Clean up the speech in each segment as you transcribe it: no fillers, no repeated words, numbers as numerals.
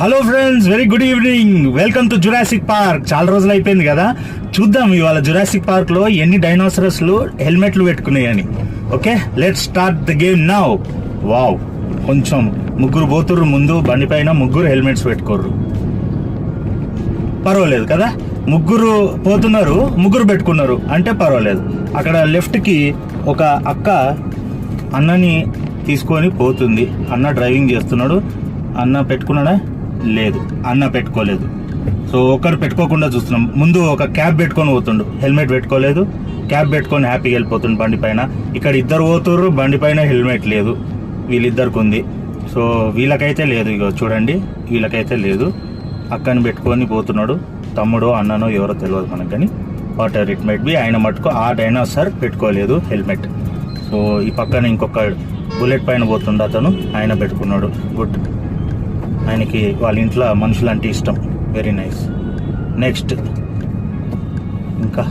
Hello friends, very good evening. Welcome to Jurassic park. చాలా రోజులు అయిపోయింది కదా, చూద్దాం ఇవాళ జురాసిక్ పార్క్ లో ఎన్ని డైనోసరస్లు హెల్మెట్లు పెట్టుకున్నాయని. Okay, let's start the game now. Wow, కొంచెం ముగ్గురు పోతుర్రు ముందు బండి పైన, ముగ్గురు హెల్మెట్స్ పెట్టుకోర్రు. పర్వాలేదు కదా, ముగ్గురు పోతున్నారు, ముగ్గురు పెట్టుకున్నారు అంటే పర్వాలేదు. అక్కడ లెఫ్ట్ కి ఒక అక్క అన్నని తీసుకొని పోతుంది. అన్న డ్రైవింగ్ చేస్తున్నాడు. అన్న పెట్టుకున్నాడా? లేదు, అన్న పెట్టుకోలేదు. సో ఒకరు పెట్టుకోకుండా చూస్తున్నాం. ముందు ఒక క్యాబ్ పెట్టుకొని పోతుండు, హెల్మెట్ పెట్టుకోలేదు. క్యాబ్ పెట్టుకొని హ్యాపీగా వెళ్ళిపోతుండు బండి పైన. ఇక్కడ ఇద్దరు పోతుర్రు, బండి పైన హెల్మెట్ లేదు. వీళ్ళిద్దరికి ఉంది, సో వీళ్ళకైతే లేదు. ఇగో చూడండి, వీళ్ళకైతే లేదు. అక్కని పెట్టుకొని పోతున్నాడు. తమ్ముడో అన్ననో ఎవరో తెలియదు మనకు, కానీ what ever it might be. ఆయన మటుకు ఆ డైనోసార్ పెట్టుకోలేదు హెల్మెట్. సో ఈ పక్కన ఇంకొక బుల్లెట్ పైన పోతుండ అతను, ఆయన పెట్టుకున్నాడు. గుడ్, ఆయనకి వాళ్ళ ఇంట్లో మనుషులు అంటే ఇష్టం. Very nice. నెక్స్ట్ ఇంకా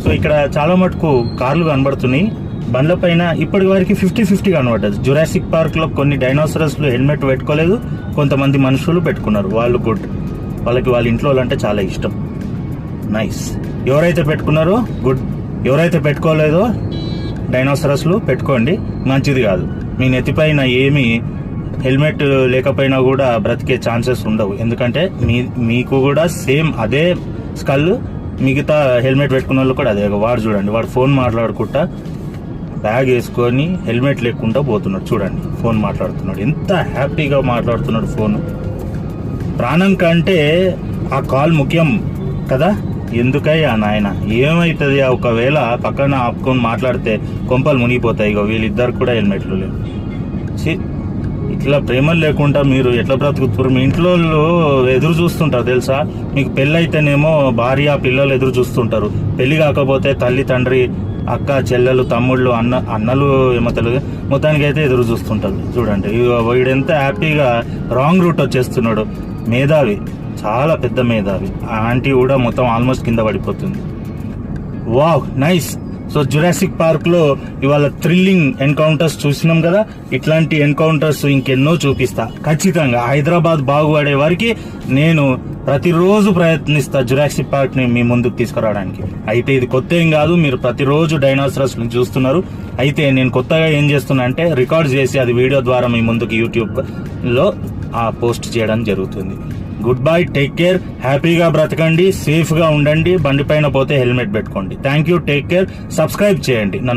సో ఇక్కడ చాలా మటుకు కార్లు కనబడుతున్నాయి బండ్ల పైన. ఇప్పటి వరకు 50-50 కనబడ్డది. జురాసిక్ పార్క్ లో కొన్ని డైనోసరస్లు హెల్మెట్ పెట్టుకోలేదు, కొంతమంది మనుషులు పెట్టుకున్నారు. వాళ్ళు గుడ్, వాళ్ళకి వాళ్ళ ఇంట్లో అంటే చాలా ఇష్టం. నైస్. ఎవరైతే పెట్టుకున్నారో గుడ్, ఎవరైతే పెట్టుకోలేదో డైనోసరస్లు పెట్టుకోండి, మంచిది కాదు. మీ నెత్తిపైన ఏమి హెల్మెట్ లేకపోయినా కూడా బ్రతికే ఛాన్సెస్ ఉండవు. ఎందుకంటే మీకు కూడా సేమ్ అదే స్కల్. మిగతా హెల్మెట్ పెట్టుకున్న వాళ్ళు కూడా అదే. వాడు చూడండి, వాడు ఫోన్ మాట్లాడుకుంటా బ్యాగ్ వేసుకొని హెల్మెట్ లేకుండా పోతున్నాడు. చూడండి, ఫోన్ మాట్లాడుతున్నాడు, ఎంత హ్యాపీగా మాట్లాడుతున్నాడు. ఫోన్ ప్రాణం కంటే ఆ కాల్ ముఖ్యం కదా. ఎందుకయ్యా నాయన, ఏమవుతుంది ఒకవేళ పక్కన ఆపుకొని మాట్లాడితే? కొంపలు మునిగిపోతాయి. ఇగో వీళ్ళిద్దరు కూడా హెల్మెట్లు లేవు. ఇట్లా ప్రేమలు లేకుండా మీరు ఎట్లా బ్రతుకుతారు? మీ ఇంట్లో ఎదురు చూస్తుంటారు తెలుసా. మీకు పెళ్ళి అయితేనేమో భార్య పిల్లలు ఎదురు చూస్తుంటారు. పెళ్లి కాకపోతే తల్లి తండ్రి అక్క చెల్లెలు తమ్ముళ్ళు అన్నలు ఏమో తెలియదు, మొత్తానికి అయితే ఎదురు చూస్తుంటారు. చూడండి, వీడెంత హ్యాపీగా రాంగ్ రూట్ వచ్చేస్తున్నాడు. మేధావి, చాలా పెద్ద మేధావి. ఆంటీ కూడా మొత్తం ఆల్మోస్ట్ కింద పడిపోతుంది. Wow, nice. So Jurassic Park లో ఇవాళ థ్రిల్లింగ్ ఎన్కౌంటర్స్ చూసినాం కదా. ఇట్లాంటి ఎన్కౌంటర్స్ ఇంకెన్నో చూపిస్తా ఖచ్చితంగా. హైదరాబాద్ బాగుపడే వారికి నేను ప్రతిరోజు ప్రయత్నిస్తా జురాసిక్ పార్క్ ని మీ ముందుకు తీసుకురావడానికి. అయితే ఇది కొత్త ఏం కాదు, మీరు ప్రతిరోజు డైనోసరస్ చూస్తున్నారు. అయితే నేను కొత్తగా ఏం చేస్తున్నా అంటే రికార్డ్ చేసి అది వీడియో ద్వారా మీ ముందుకు యూట్యూబ్ లో పోస్ట్ చేయడం జరుగుతుంది. గుడ్ బై, టేక్ కేర్, హ్యాపీగా బ్రతకండి, సేఫ్ గా ఉండండి. బండి పైన పోతే హెల్మెట్ పెట్టుకోండి. Thank you, take care, subscribe చేయండి నన్ను.